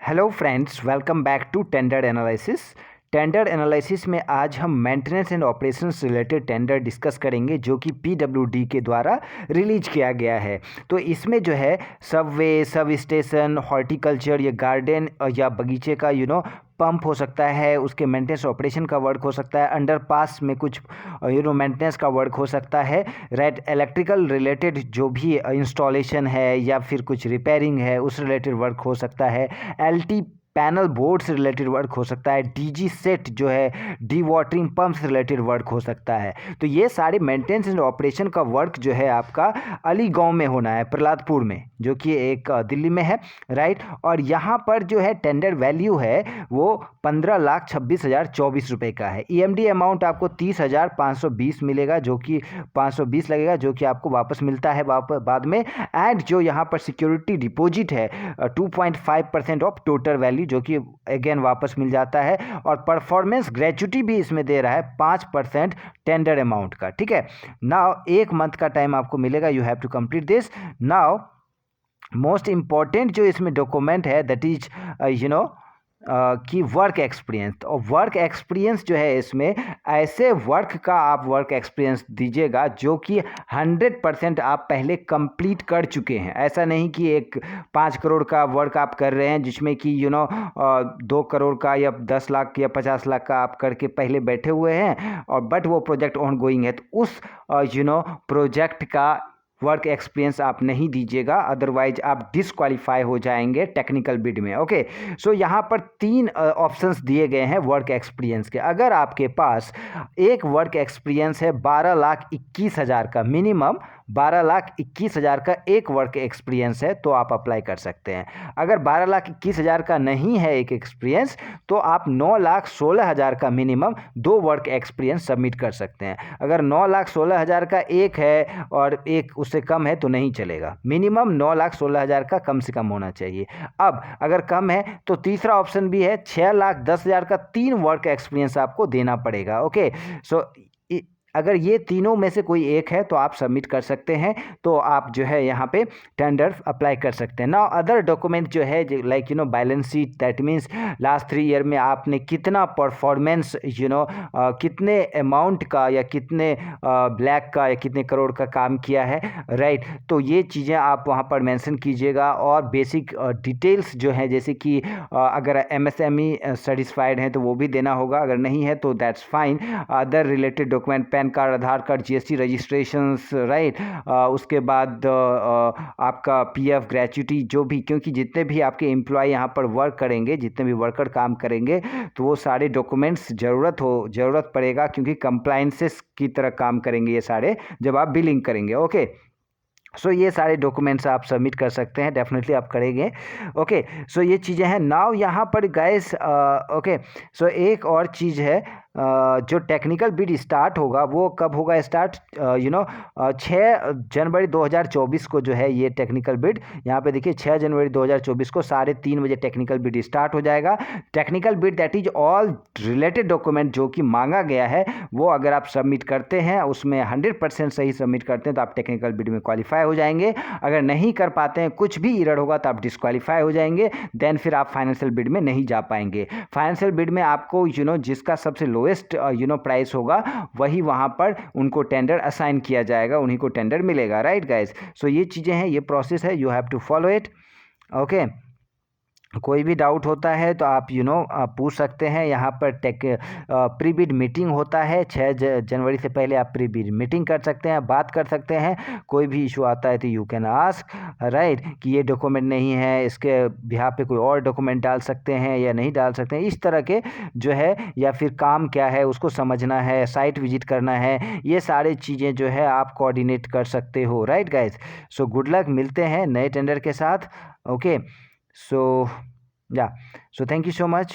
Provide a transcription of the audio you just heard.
Hello friends, welcome back to tender analysis. Tender analysis में आज हम maintenance and operations related tender discuss करेंगे जो कि पीडब्ल्यूडी के द्वारा रिलीज किया गया है। तो इसमें जो है सबवे, सब स्टेशन, हॉर्टिकल्चर या गार्डन या बगीचे का पंप हो सकता है, उसके मेंटेनेंस ऑपरेशन का वर्क हो सकता है, अंडरपास में कुछ मेंटेनेंस का वर्क हो सकता है, राइट। इलेक्ट्रिकल रिलेटेड जो भी इंस्टॉलेशन है या फिर कुछ रिपेयरिंग है उस रिलेटेड वर्क हो सकता है, एलटी पैनल बोर्ड से रिलेटेड वर्क हो सकता है, डीजी सेट जो है डी वाटरिंग पंप से रिलेटेड वर्क हो सकता है। तो ये सारे मेंटेनेंस एंड ऑपरेशन का वर्क जो है आपका अलीगांव में होना है, प्रहलादपुर में, जो कि एक दिल्ली में है, राइट। और यहाँ पर जो है टेंडर वैल्यू है वो 15,26,024 रुपये का है। ईएमडी अमाउंट आपको 30,520 मिलेगा, जो कि 520 लगेगा, जो कि आपको वापस मिलता है बाद में। एंड जो यहाँ पर सिक्योरिटी डिपॉजिट है 2.5% ऑफ टोटल वैल्यू, जो कि अगेन वापस मिल जाता है। और परफॉर्मेंस ग्रेचुटी भी इसमें दे रहा है 5% टेंडर अमाउंट का, ठीक है। नाउ 1 मंथ का टाइम आपको मिलेगा, you have to complete this. Now most important जो इसमें डॉक्यूमेंट है दैट इज कि वर्क एक्सपीरियंस। और वर्क एक्सपीरियंस जो है इसमें ऐसे वर्क का आप वर्क एक्सपीरियंस दीजिएगा जो कि 100% आप पहले कंप्लीट कर चुके हैं। ऐसा नहीं कि एक 5 करोड़ का वर्क आप कर रहे हैं जिसमें कि 2 करोड़ का या 10 लाख या 50 लाख का आप करके पहले बैठे हुए हैं और बट वो प्रोजेक्ट ऑन गोइंग है, तो उस प्रोजेक्ट का वर्क एक्सपीरियंस आप नहीं दीजिएगा, अदरवाइज आप डिसक्वालीफाई हो जाएंगे टेक्निकल बिड में। ओके, सो यहाँ पर 3 ऑप्शंस दिए गए हैं वर्क एक्सपीरियंस के। अगर आपके पास एक वर्क एक्सपीरियंस है 12,21,000 का, मिनिमम 12,21,000 का एक वर्क एक्सपीरियंस है, तो आप अप्लाई कर सकते हैं। अगर 12,21,000 का नहीं है एक एक्सपीरियंस, तो आप 9,16,000 का मिनिमम 2 वर्क एक्सपीरियंस सबमिट कर सकते हैं। अगर 9,16,000 का एक है और एक उससे कम है तो नहीं चलेगा, मिनिमम 9,16,000 का कम से कम होना चाहिए। अब अगर कम है तो तीसरा ऑप्शन भी है, 6,10,000 का 3 वर्क एक्सपीरियंस आपको देना पड़ेगा। ओके, सो अगर ये तीनों में से कोई एक है तो आप सबमिट कर सकते हैं, तो आप जो है यहाँ पे टेंडर अप्लाई कर सकते हैं। नाउ अदर डॉक्यूमेंट जो है like balance sheet, that means last 3 year में आपने कितना परफॉर्मेंस कितने अमाउंट का या कितने ब्लैक का या कितने करोड़ का काम किया है, राइट। तो ये चीज़ें आप वहाँ पर मेंशन कीजिएगा। और बेसिक डिटेल्स जो है, जैसे कि अगर एमएसएमई सेटिस्फाइड हैं तो वो भी देना होगा, अगर नहीं है तो that's fine. Other related document, pan card, Aadhaar card, GST registrations, right. उसके बाद आपका पीएफ, ग्रेच्युटी, जो भी, क्योंकि जितने भी आपके एम्प्लॉय यहाँ पर वर्क करेंगे, जितने भी वर्कर काम करेंगे, तो वो सारे डॉक्यूमेंट्स ज़रूरत पड़ेगा, क्योंकि कंप्लायंसेस की तरह काम करेंगे ये सारे जब आप बिलिंग करेंगे। ओके, सो ये सारे डॉक्यूमेंट्स आप सबमिट कर सकते हैं, डेफिनेटली आप करेंगे। ओके, सो ये चीज़ें हैं। नाउ यहाँ पर गाइस, ओके, सो एक और चीज़ है, जो टेक्निकल बिड स्टार्ट होगा वो कब होगा स्टार्ट, 6 जनवरी 2024 को जो है ये टेक्निकल बिड, यहाँ पे देखिए 6 जनवरी 2024 को 3:30 बजे टेक्निकल बिड स्टार्ट हो जाएगा। Technical bid that is all related document जो कि मांगा गया है वो अगर आप सबमिट करते हैं, उसमें 100% सही सबमिट करते हैं, तो आप टेक्निकल बिड में क्वालिफाई हो जाएंगे। अगर नहीं कर पाते हैं, कुछ भी एरर होगा, तो आप डिस्क्वालीफाई हो जाएंगे। देन फिर आप फाइनेंशियल बिड में नहीं जा पाएंगे। फाइनेंशियल बिड में आपको जिसका सबसे लोएस्ट प्राइस होगा वही वहां पर उनको टेंडर असाइन किया जाएगा, उन्हीं को टेंडर मिलेगा, राइट गाइस। सो ये चीज़ें हैं, ये प्रोसेस है, you have to follow it. Okay, कोई भी डाउट होता है तो आप पूछ सकते हैं। यहाँ पर प्री बिड मीटिंग होता है 6 जनवरी से पहले, आप प्री बिड मीटिंग कर सकते हैं, बात कर सकते हैं। कोई भी इशू आता है तो यू कैन आस्क, राइट, कि ये डॉक्यूमेंट नहीं है, इसके बिहाफ पे कोई और डॉक्यूमेंट डाल सकते हैं या नहीं डाल सकते हैं, इस तरह के जो है, या फिर काम क्या है उसको समझना है, साइट विजिट करना है, ये सारी चीज़ें जो है आप कोऑर्डिनेट कर सकते हो, right guys. So good luck, मिलते हैं नए टेंडर के साथ। Okay, so yeah, so thank you so much.